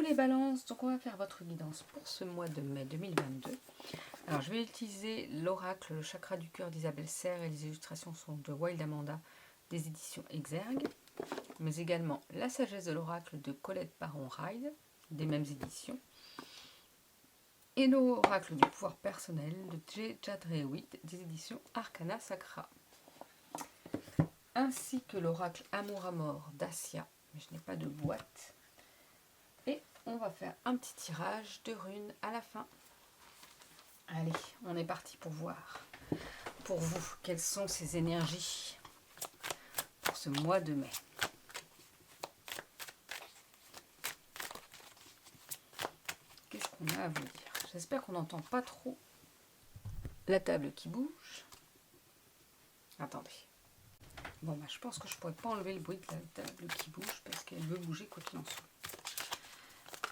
les balances, donc on va faire votre guidance pour ce mois de mai 2022. Alors je vais utiliser l'oracle, le chakra du cœur d'Isabelle Serre et les illustrations sont de Wild Amanda des éditions Exergue, mais également la sagesse de l'oracle de Colette Baron-Ride des mêmes éditions et l'oracle du pouvoir personnel de J. Jadrewitt des éditions Arcana Sacra, ainsi que l'oracle Amour à mort d'Assia, mais je n'ai pas de boîte. Et on va faire un petit tirage de runes à la fin. Allez, on est parti pour voir, pour vous, quelles sont ces énergies pour ce mois de mai. Qu'est-ce qu'on a à vous dire? J'espère qu'on n'entend pas trop la table qui bouge. Attendez. Bon, bah, je pense que je ne pourrais pas enlever le bruit de la table qui bouge parce qu'elle veut bouger quoi qu'il en soit.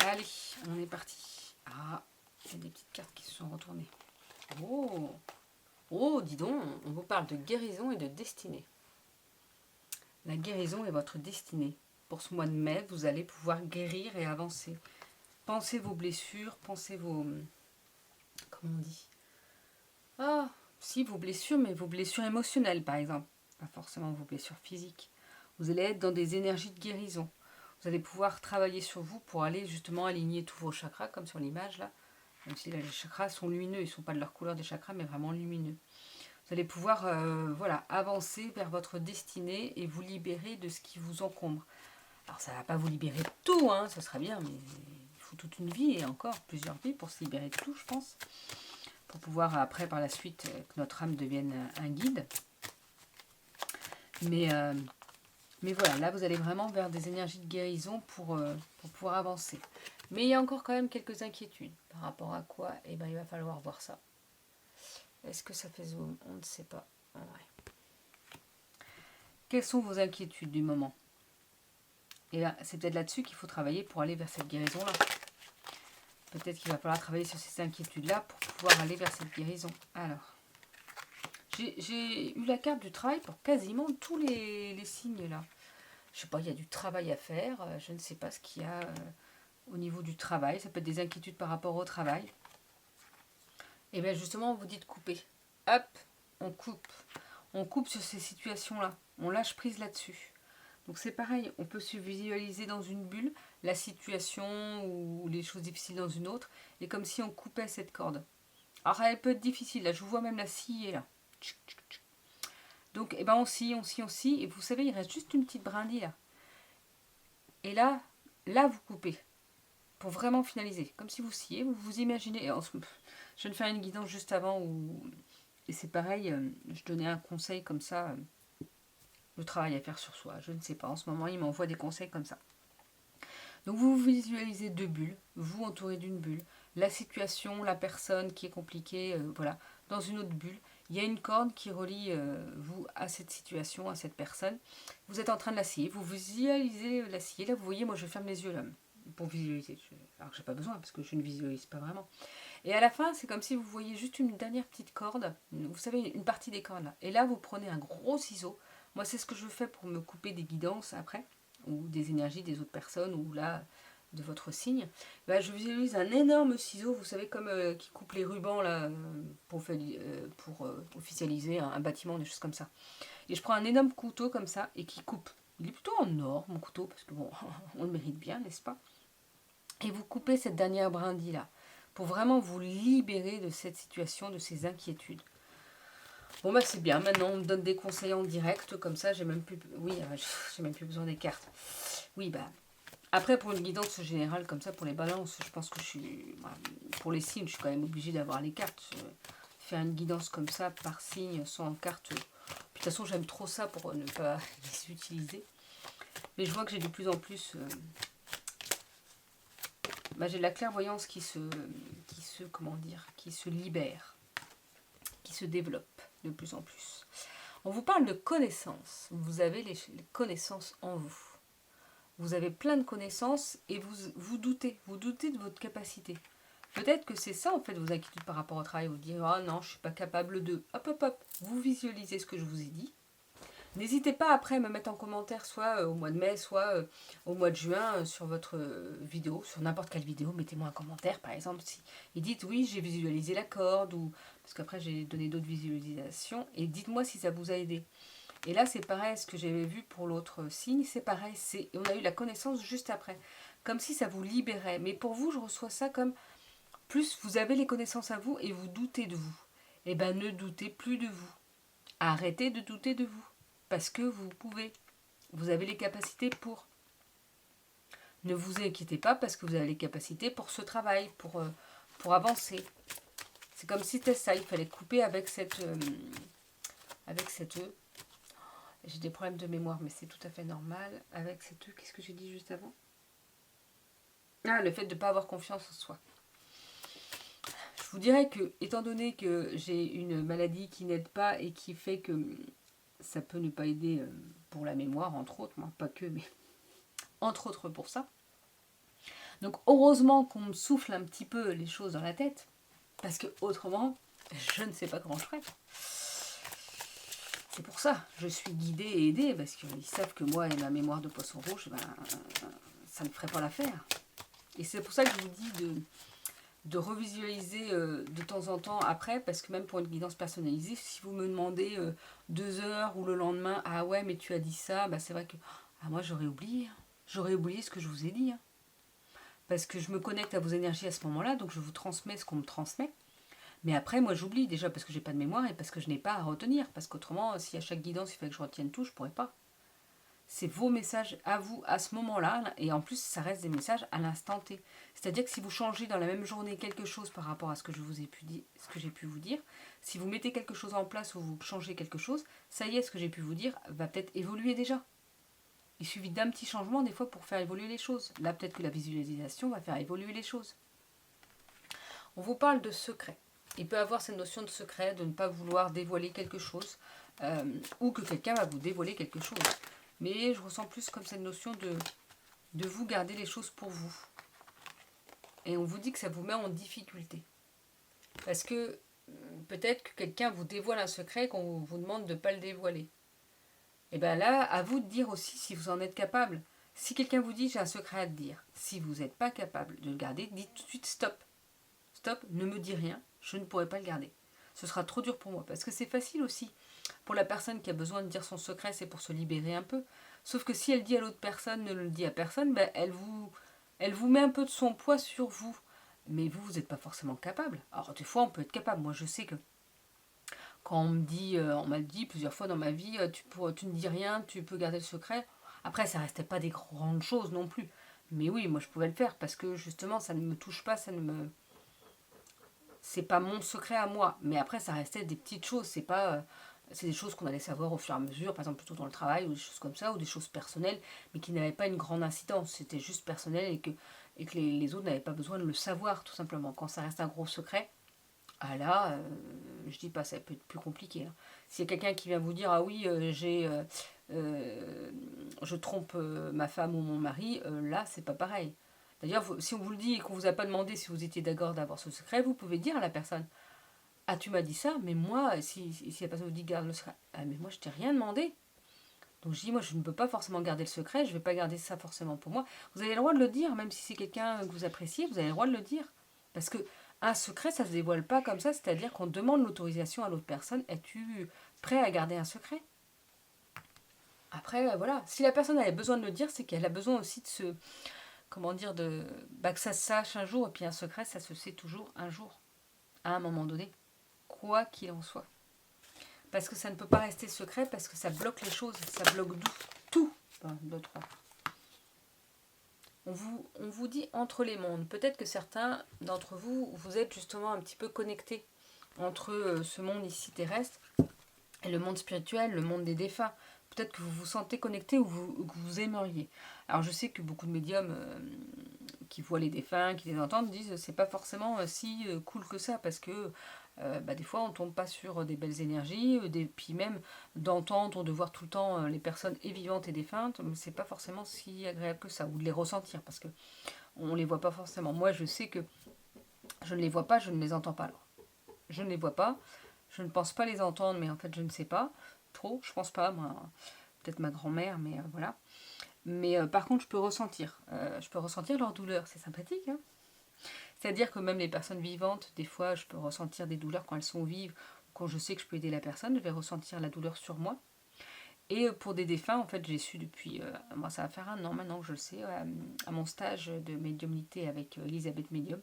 Allez, on est parti. Ah, il y a des petites cartes qui se sont retournées. Oh, oh, dis donc, on vous parle de guérison et de destinée. La guérison est votre destinée. Pour ce mois de mai, vous allez pouvoir guérir et avancer. Pensez vos blessures, pensez vos... Comment on dit? Ah, si, vos blessures, mais vos blessures émotionnelles, par exemple. Pas forcément vos blessures physiques. Vous allez être dans des énergies de guérison. Vous allez pouvoir travailler sur vous pour aller justement aligner tous vos chakras, comme sur l'image là. Même si là, les chakras sont lumineux, ils ne sont pas de leur couleur des chakras, mais vraiment lumineux. Vous allez pouvoir voilà, avancer vers votre destinée et vous libérer de ce qui vous encombre. Alors ça ne va pas vous libérer de tout, hein, ça sera bien, mais il faut toute une vie et encore plusieurs vies pour se libérer de tout, je pense. Pour pouvoir après, par la suite, que notre âme devienne un guide. Mais voilà, là vous allez vraiment vers des énergies de guérison pour pouvoir avancer. Mais il y a encore quand même quelques inquiétudes. Par rapport à quoi? Eh ben, il va falloir voir ça. Est-ce que ça fait zoom? On ne sait pas. Ouais. Quelles sont vos inquiétudes du moment? Et là, c'est peut-être là-dessus qu'il faut travailler pour aller vers cette guérison-là. Peut-être qu'il va falloir travailler sur ces inquiétudes-là pour pouvoir aller vers cette guérison. Alors, j'ai eu la carte du travail pour quasiment tous les signes là. Je sais pas, il y a du travail à faire. Je ne sais pas ce qu'il y a au niveau du travail. Ça peut être des inquiétudes par rapport au travail. Et bien justement, on vous dit de couper. Hop, on coupe. On coupe sur ces situations-là. On lâche prise là-dessus. Donc c'est pareil, on peut se visualiser dans une bulle la situation ou les choses difficiles dans une autre. Et comme si on coupait cette corde. Alors elle peut être difficile. Là, je vous vois même la scier là. Donc eh ben, on scie. Et vous savez, il reste juste une petite brindille là. Et là, vous coupez. Pour vraiment finaliser. Comme si vous sciez, vous vous imaginez. Je viens de faire une guidance juste avant où... Et c'est pareil, je donnais un conseil comme ça. Le travail à faire sur soi. Je ne sais pas. En ce moment, il m'envoie des conseils comme ça. Donc vous visualisez deux bulles. Vous entouré d'une bulle. La situation, la personne qui est compliquée, voilà. Dans une autre bulle. Il y a une corde qui relie vous à cette situation, à cette personne. Vous êtes en train de la scier. Vous visualisez la scier. Là, vous voyez, moi, je ferme les yeux là. Pour visualiser. Alors que j'ai pas besoin parce que je ne visualise pas vraiment. Et à la fin, c'est comme si vous voyez juste une dernière petite corde. Vous savez, une partie des cordes là. Et là, vous prenez un gros ciseau. Moi, c'est ce que je fais pour me couper des guidances après, ou des énergies des autres personnes, ou là, de votre signe. Bah, je visualise un énorme ciseau, vous savez, comme qui coupe les rubans là, pour officialiser un bâtiment, des choses comme ça. Et je prends un énorme couteau comme ça, et qui coupe. Il est plutôt en or, mon couteau, parce que bon, on le mérite bien, n'est-ce pas? Et vous coupez cette dernière brindille là, pour vraiment vous libérer de cette situation, de ces inquiétudes. Bon bah c'est bien, maintenant on me donne des conseils en direct, comme ça j'ai même plus... Oui, j'ai même plus besoin des cartes. Oui, bah... Après pour une guidance générale comme ça, pour les balances, je pense que je suis... Pour les signes, je suis quand même obligée d'avoir les cartes. Faire une guidance comme ça, par signe, sans carte... Puis, de toute façon j'aime trop ça pour ne pas les utiliser. Mais je vois que j'ai de plus en plus... j'ai de la clairvoyance qui se libère, qui se développe de plus en plus. On vous parle de connaissances. Vous avez les connaissances en vous. Vous avez plein de connaissances et vous doutez de votre capacité. Peut-être que c'est ça en fait vos inquiétudes par rapport au travail. Vous dites ah non, je ne suis pas capable de... Hop hop hop. Vous visualisez ce que je vous ai dit. N'hésitez pas après à me mettre en commentaire, soit au mois de mai, soit au mois de juin, sur votre vidéo, sur n'importe quelle vidéo. Mettez-moi un commentaire, par exemple, si et dites oui, j'ai visualisé la corde, ou parce qu'après j'ai donné d'autres visualisations, et dites-moi si ça vous a aidé. Et là, c'est pareil, ce que j'avais vu pour l'autre signe, c'est pareil, on a eu la connaissance juste après, comme si ça vous libérait. Mais pour vous, je reçois ça comme, plus vous avez les connaissances à vous et vous doutez de vous. Eh bien, ne doutez plus de vous. Arrêtez de douter de vous. Parce que vous pouvez. Vous avez les capacités pour. Ne vous inquiétez pas parce que vous avez les capacités pour ce travail, pour avancer. C'est comme si c'était ça, il fallait couper avec cette... J'ai des problèmes de mémoire, mais c'est tout à fait normal. Avec cette... Qu'est-ce que j'ai dit juste avant? Ah, le fait de ne pas avoir confiance en soi. Je vous dirais que, étant donné que j'ai une maladie qui n'aide pas et qui fait que ça peut ne pas aider pour la mémoire, entre autres, moi, pas que, mais entre autres pour ça. Donc heureusement qu'on me souffle un petit peu les choses dans la tête, parce que autrement, je ne sais pas comment je ferais. C'est pour ça, je suis guidée et aidée, parce qu'ils savent que moi et ma mémoire de poisson rouge, ben, ça ne ferait pas l'affaire. Et c'est pour ça que je vous dis de revisualiser de temps en temps après, parce que même pour une guidance personnalisée, si vous me demandez 2 heures ou le lendemain, ah ouais mais tu as dit ça, bah c'est vrai que moi j'aurais oublié ce que je vous ai dit, hein. Parce que je me connecte à vos énergies à ce moment-là, donc je vous transmets ce qu'on me transmet. Mais après, moi j'oublie déjà parce que j'ai pas de mémoire et parce que je n'ai pas à retenir, parce qu'autrement, si à chaque guidance il fallait que je retienne tout, je pourrais pas. C'est vos messages à vous à ce moment-là, et en plus ça reste des messages à l'instant T. C'est-à-dire que si vous changez dans la même journée quelque chose par rapport à ce que je vous ai pu dire, ce que j'ai pu vous dire, si vous mettez quelque chose en place ou vous changez quelque chose, ça y est, ce que j'ai pu vous dire va peut-être évoluer déjà. Il suffit d'un petit changement des fois pour faire évoluer les choses. Là, peut-être que la visualisation va faire évoluer les choses. On vous parle de secret. Il peut y avoir cette notion de secret, de ne pas vouloir dévoiler quelque chose, ou que quelqu'un va vous dévoiler quelque chose. Mais je ressens plus comme cette notion de vous garder les choses pour vous. Et on vous dit que ça vous met en difficulté. Parce que peut-être que quelqu'un vous dévoile un secret qu'on vous demande de ne pas le dévoiler. Et bien là, à vous de dire aussi si vous en êtes capable. Si quelqu'un vous dit j'ai un secret à te dire, si vous n'êtes pas capable de le garder, dites tout de suite stop. Stop, ne me dis rien, je ne pourrai pas le garder. Ce sera trop dur pour moi. Parce que c'est facile aussi. Pour la personne qui a besoin de dire son secret, c'est pour se libérer un peu. Sauf que si elle dit à l'autre personne, ne le dit à personne, ben elle vous met un peu de son poids sur vous. Mais vous n'êtes pas forcément capable. Alors des fois, on peut être capable. Moi, je sais que quand on m'a dit plusieurs fois dans ma vie, tu ne dis rien, tu peux garder le secret. Après, ça restait pas des grandes choses non plus. Mais oui, moi, je pouvais le faire parce que justement, ça ne me touche pas, c'est pas mon secret à moi. Mais après, ça restait des petites choses. C'est des choses qu'on allait savoir au fur et à mesure, par exemple plutôt dans le travail ou des choses comme ça, ou des choses personnelles, mais qui n'avaient pas une grande incidence. C'était juste personnel et que les autres n'avaient pas besoin de le savoir, tout simplement. Quand ça reste un gros secret, ah là, je dis pas, ça peut être plus compliqué, hein. S'il y a quelqu'un qui vient vous dire, ah oui, je trompe ma femme ou mon mari, là, c'est pas pareil. D'ailleurs, si on vous le dit et qu'on vous a pas demandé si vous étiez d'accord d'avoir ce secret, vous pouvez dire à la personne, ah tu m'as dit ça, mais moi, si la personne vous dit garde le secret, ah mais moi je t'ai rien demandé. Donc je dis, moi je ne peux pas forcément garder le secret, je ne vais pas garder ça forcément pour moi. Vous avez le droit de le dire, même si c'est quelqu'un que vous appréciez, vous avez le droit de le dire. Parce que un secret, ça ne se dévoile pas comme ça, c'est-à-dire qu'on demande l'autorisation à l'autre personne. Es-tu prêt à garder un secret? Après, voilà, si la personne avait besoin de le dire, c'est qu'elle a besoin aussi de se... Comment dire, que ça se sache un jour, et puis un secret, ça se sait toujours un jour, à un moment donné, quoi qu'il en soit. Parce que ça ne peut pas rester secret, parce que ça bloque les choses, ça bloque tout. Enfin, d'autres. On vous dit entre les mondes. Peut-être que certains d'entre vous, vous êtes justement un petit peu connectés entre ce monde ici terrestre et le monde spirituel, le monde des défunts. Peut-être que vous vous sentez connecté ou que vous aimeriez. Alors je sais que beaucoup de médiums qui voient les défunts, qui les entendent, disent c'est pas forcément si cool que ça, parce que des fois on tombe pas sur des belles énergies, puis même d'entendre ou de voir tout le temps les personnes et vivantes et défuntes, c'est pas forcément si agréable que ça, ou de les ressentir, parce que on les voit pas forcément. Moi je sais que je ne les vois pas, je ne les entends pas. Alors, je ne les vois pas, je ne pense pas les entendre, mais en fait je ne sais pas. trop, je pense pas, moi, peut-être ma grand-mère, mais voilà. Mais par contre, je peux ressentir leur douleur, c'est sympathique, hein. C'est-à-dire que même les personnes vivantes, des fois, je peux ressentir des douleurs quand elles sont vives, quand je sais que je peux aider la personne, je vais ressentir la douleur sur moi. Et pour des défunts, en fait, j'ai su depuis, moi ça va faire 1 an maintenant que je le sais, à mon stage de médiumnité avec Elisabeth Medium,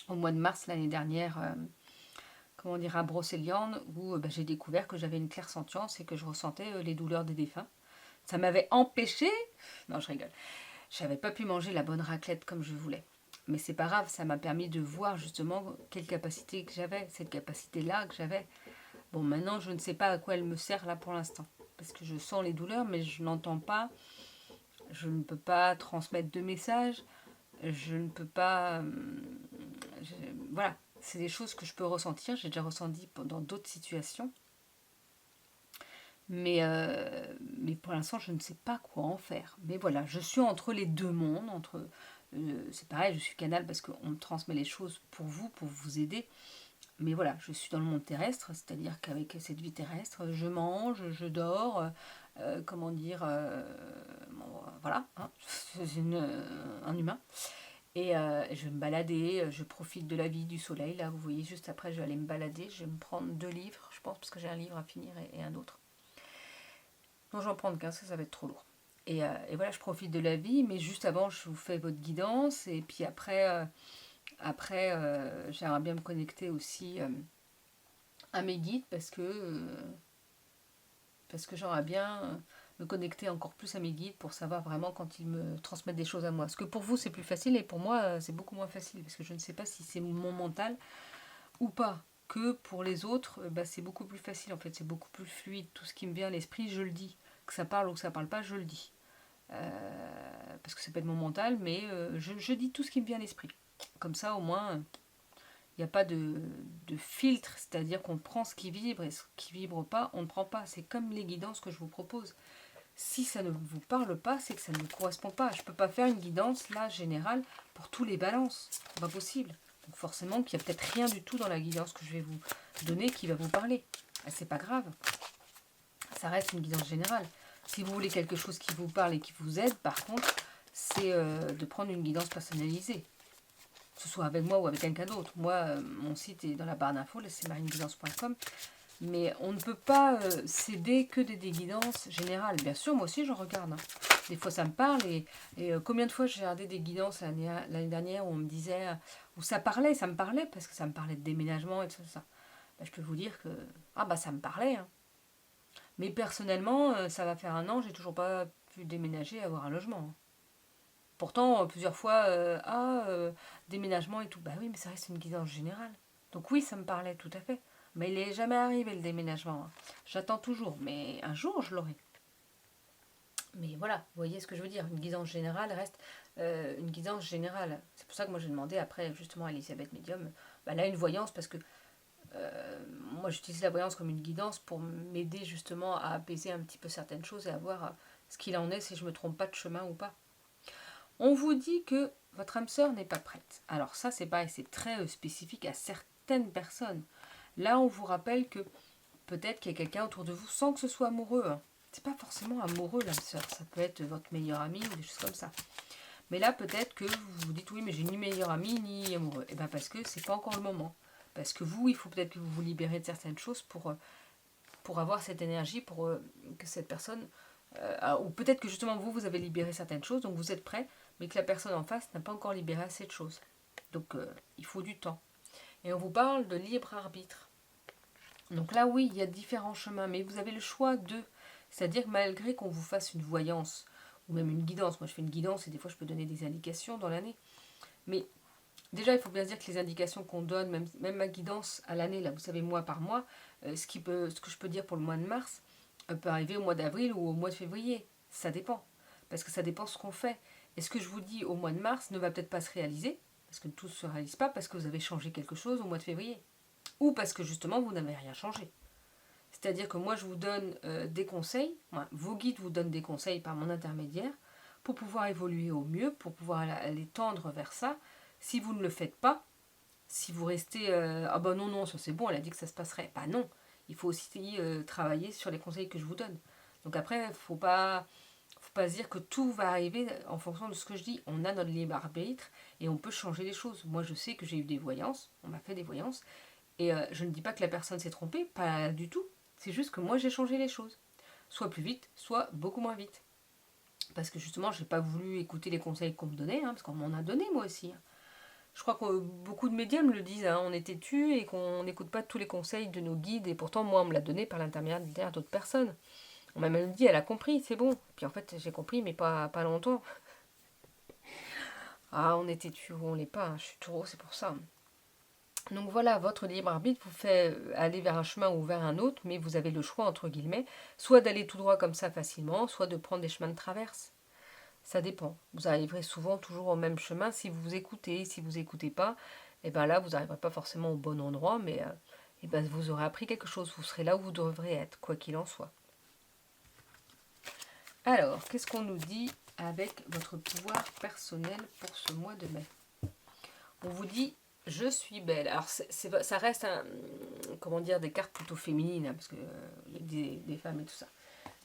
au mois de mars l'année dernière, comment dire, à Brocéliande, où j'ai découvert que j'avais une clairsentience et que je ressentais les douleurs des défunts. Ça m'avait empêché, non je rigole, j'avais pas pu manger la bonne raclette comme je voulais. Mais c'est pas grave, ça m'a permis de voir justement quelle capacité que j'avais, cette capacité-là que j'avais. Bon, maintenant, je ne sais pas à quoi elle me sert là pour l'instant. Parce que je sens les douleurs, mais je n'entends pas. Je ne peux pas transmettre de messages. Je ne peux pas... voilà, c'est des choses que je peux ressentir. J'ai déjà ressenti dans d'autres situations. Mais pour l'instant, je ne sais pas quoi en faire. Mais voilà, je suis entre les deux mondes. C'est pareil, je suis canal parce qu'on me transmet les choses pour vous aider. Mais voilà, je suis dans le monde terrestre, c'est-à-dire qu'avec cette vie terrestre, je mange, je dors, comment dire, bon, voilà, hein, je suis un humain. Et je vais me balader, je profite de la vie, du soleil. Là, vous voyez, juste après, je vais aller me balader. Je vais me prendre 2 livres, je pense, parce que j'ai un livre à finir et un autre. Donc, j'en prends qu'un, ça va être trop lourd. Et voilà, je profite de la vie, mais juste avant, je vous fais votre guidance. Et puis après, j'aimerais bien me connecter aussi à mes guides parce que j'aimerais bien me connecter encore plus à mes guides pour savoir vraiment quand ils me transmettent des choses à moi. Parce que pour vous c'est plus facile et pour moi c'est beaucoup moins facile parce que je ne sais pas si c'est mon mental ou pas. Que pour les autres, c'est beaucoup plus facile en fait, c'est beaucoup plus fluide. Tout ce qui me vient à l'esprit, je le dis. Que ça parle ou que ça parle pas, je le dis. Parce que c'est pas de mon mental, mais je dis tout ce qui me vient à l'esprit. Comme ça au moins il n'y a pas de filtre, c'est-à-dire qu'on prend ce qui vibre et ce qui vibre pas, on ne prend pas. C'est comme les guidances que je vous propose. Si ça ne vous parle pas, c'est que ça ne correspond pas. Je ne peux pas faire une guidance là générale pour tous les balances. C'est pas possible. Donc forcément qu'il n'y a peut-être rien du tout dans la guidance que je vais vous donner qui va vous parler. C'est pas grave. Ça reste une guidance générale. Si vous voulez quelque chose qui vous parle et qui vous aide, par contre, c'est de prendre une guidance personnalisée. Que ce soit avec moi ou avec quelqu'un d'autre. Moi, mon site est dans la barre d'infos, c'est marineguidance.com. Mais on ne peut pas céder que des guidances générales. Bien sûr, moi aussi, j'en regarde. Hein. Des fois, ça me parle. Et combien de fois j'ai regardé des guidances l'année dernière où on me disait... où ça me parlait, parce que ça me parlait de déménagement et tout ça. Je peux vous dire que... ça me parlait. Hein. Mais personnellement, ça va faire 1 an, j'ai toujours pas pu déménager et avoir un logement. Hein. Pourtant, plusieurs fois, déménagement et tout. Bah oui, mais ça reste une guidance générale. Donc oui, ça me parlait tout à fait. Mais il n'est jamais arrivé le déménagement. Hein. J'attends toujours, mais un jour je l'aurai. Mais voilà, vous voyez ce que je veux dire. Une guidance générale reste une guidance générale. C'est pour ça que moi j'ai demandé après justement à Elisabeth Medium, là une voyance parce que moi j'utilise la voyance comme une guidance pour m'aider justement à apaiser un petit peu certaines choses et à voir ce qu'il en est si je me trompe pas de chemin ou pas. On vous dit que votre âme sœur n'est pas prête. Alors ça, c'est pareil, c'est très spécifique à certaines personnes. Là, on vous rappelle que peut-être qu'il y a quelqu'un autour de vous sans que ce soit amoureux. Hein. C'est pas forcément amoureux l'âme sœur, ça peut être votre meilleur ami ou des choses comme ça. Mais là, peut-être que vous vous dites oui, mais j'ai ni meilleur ami ni amoureux. Et bien parce que c'est pas encore le moment. Parce que vous, il faut peut-être que vous vous libérez de certaines choses pour avoir cette énergie, pour que cette personne... ou peut-être que justement vous avez libéré certaines choses, donc vous êtes prêt, mais que la personne en face n'a pas encore libéré assez de choses. Donc il faut du temps. Et on vous parle de libre arbitre. Donc là oui, il y a différents chemins, mais vous avez le choix de. C'est-à-dire que malgré qu'on vous fasse une voyance, ou même une guidance, moi je fais une guidance et des fois je peux donner des indications dans l'année, mais déjà il faut bien se dire que les indications qu'on donne, même ma guidance à l'année, là vous savez mois par mois, ce que je peux dire pour le mois de mars, peut arriver au mois d'avril ou au mois de février. Ça dépend. Parce que ça dépend ce qu'on fait. Et ce que je vous dis au mois de mars ne va peut-être pas se réaliser, parce que tout ne se réalise pas, parce que vous avez changé quelque chose au mois de février. Ou parce que justement vous n'avez rien changé. C'est-à-dire que moi je vous donne des conseils, vos guides vous donnent des conseils par mon intermédiaire, pour pouvoir évoluer au mieux, pour pouvoir aller tendre vers ça. Si vous ne le faites pas, si vous restez non, ça c'est bon, elle a dit que ça se passerait. Bah non, il faut aussi travailler sur les conseils que je vous donne. Donc après, faut pas se dire que tout va arriver en fonction de ce que je dis. On a notre libre arbitre et on peut changer les choses. Moi, je sais que j'ai eu des voyances, on m'a fait des voyances, et je ne dis pas que la personne s'est trompée, pas du tout. C'est juste que moi, j'ai changé les choses. Soit plus vite, soit beaucoup moins vite. Parce que justement, j'ai pas voulu écouter les conseils qu'on me donnait, parce qu'on m'en a donné moi aussi. Je crois que beaucoup de médiums le disent, on est têtu et qu'on n'écoute pas tous les conseils de nos guides, et pourtant moi on me l'a donné par l'intermédiaire d'autres personnes. On m'a même dit, elle a compris, c'est bon. Puis en fait, j'ai compris, mais pas longtemps. Ah, on est têtu ou on l'est pas, je suis taureau, c'est pour ça. Donc voilà, votre libre arbitre vous fait aller vers un chemin ou vers un autre, mais vous avez le choix, entre guillemets, soit d'aller tout droit comme ça facilement, soit de prendre des chemins de traverse. Ça dépend. Vous arriverez souvent toujours au même chemin si vous écoutez. Si vous n'écoutez pas, et ben là, vous n'arriverez pas forcément au bon endroit, mais et ben vous aurez appris quelque chose. Vous serez là où vous devrez être, quoi qu'il en soit. Alors, qu'est-ce qu'on nous dit avec votre pouvoir personnel pour ce mois de mai? On vous dit, je suis belle. Alors, ça reste, comment dire, des cartes plutôt féminines, parce qu'il y a des femmes et tout ça.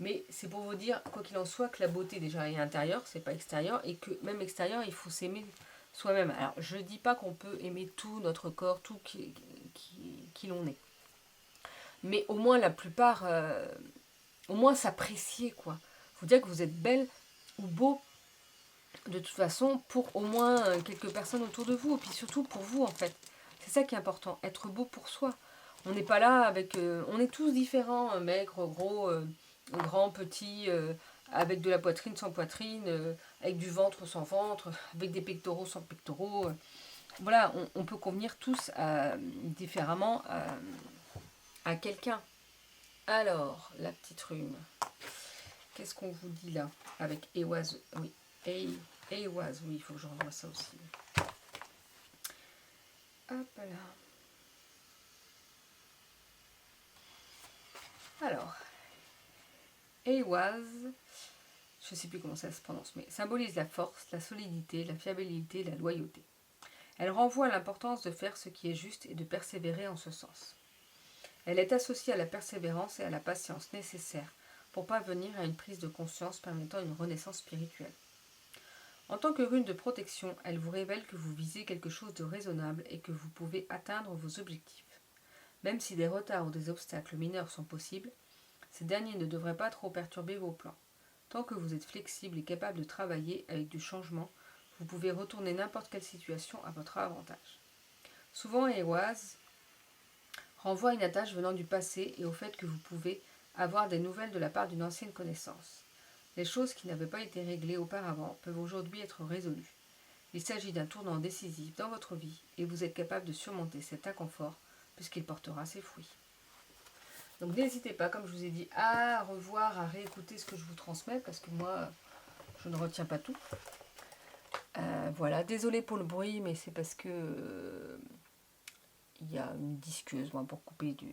Mais c'est pour vous dire, quoi qu'il en soit, que la beauté déjà est intérieure, c'est pas extérieur, et que même extérieur, il faut s'aimer soi-même. Alors, je dis pas qu'on peut aimer tout notre corps, tout qui l'on est. Mais au moins la plupart, au moins s'apprécier, quoi. Faut dire que vous êtes belle ou beau, de toute façon, pour au moins quelques personnes autour de vous, et puis surtout pour vous, en fait. C'est ça qui est important, être beau pour soi. On n'est pas là avec... on est tous différents, maigres, gros... grand, petit, avec de la poitrine sans poitrine, avec du ventre sans ventre, avec des pectoraux sans pectoraux. Voilà, on peut convenir tous différemment à quelqu'un. Alors, la petite rhume. Qu'est-ce qu'on vous dit là? Avec Ewas, oui. Ewas, oui, il faut que je revoie ça aussi. Hop là. Alors, Ewas, je ne sais plus comment ça se prononce, mais symbolise la force, la solidité, la fiabilité, la loyauté. Elle renvoie à l'importance de faire ce qui est juste et de persévérer en ce sens. Elle est associée à la persévérance et à la patience nécessaires pour parvenir à une prise de conscience permettant une renaissance spirituelle. En tant que rune de protection, elle vous révèle que vous visez quelque chose de raisonnable et que vous pouvez atteindre vos objectifs. Même si des retards ou des obstacles mineurs sont possibles, ces derniers ne devraient pas trop perturber vos plans. Tant que vous êtes flexible et capable de travailler avec du changement, vous pouvez retourner n'importe quelle situation à votre avantage. Souvent, Ewas renvoie à une attache venant du passé et au fait que vous pouvez avoir des nouvelles de la part d'une ancienne connaissance. Les choses qui n'avaient pas été réglées auparavant peuvent aujourd'hui être résolues. Il s'agit d'un tournant décisif dans votre vie et vous êtes capable de surmonter cet inconfort puisqu'il portera ses fruits. Donc n'hésitez pas, comme je vous ai dit, à revoir, à réécouter ce que je vous transmets parce que moi, je ne retiens pas tout. Voilà, désolée pour le bruit, mais c'est parce que il y a une disqueuse pour couper de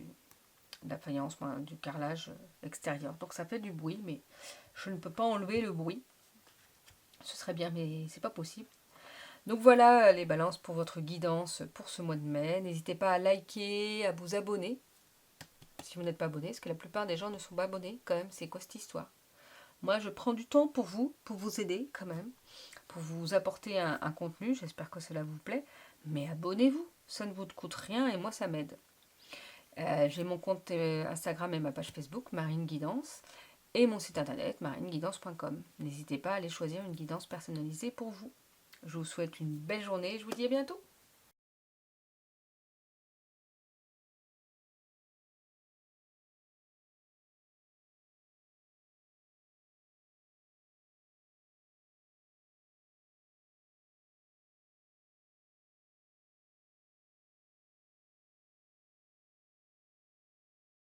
la faïence, du carrelage extérieur. Donc ça fait du bruit, mais je ne peux pas enlever le bruit. Ce serait bien, mais c'est pas possible. Donc voilà les balances pour votre guidance pour ce mois de mai. N'hésitez pas à liker, à vous abonner. Si vous n'êtes pas abonné, parce que la plupart des gens ne sont pas abonnés, quand même, c'est quoi cette histoire? Moi, je prends du temps pour vous aider quand même, pour vous apporter un contenu, j'espère que cela vous plaît, mais abonnez-vous, ça ne vous coûte rien et moi, ça m'aide. J'ai mon compte Instagram et ma page Facebook, Marine Guidance, et mon site internet, marineguidance.com. N'hésitez pas à aller choisir une guidance personnalisée pour vous. Je vous souhaite une belle journée et je vous dis à bientôt.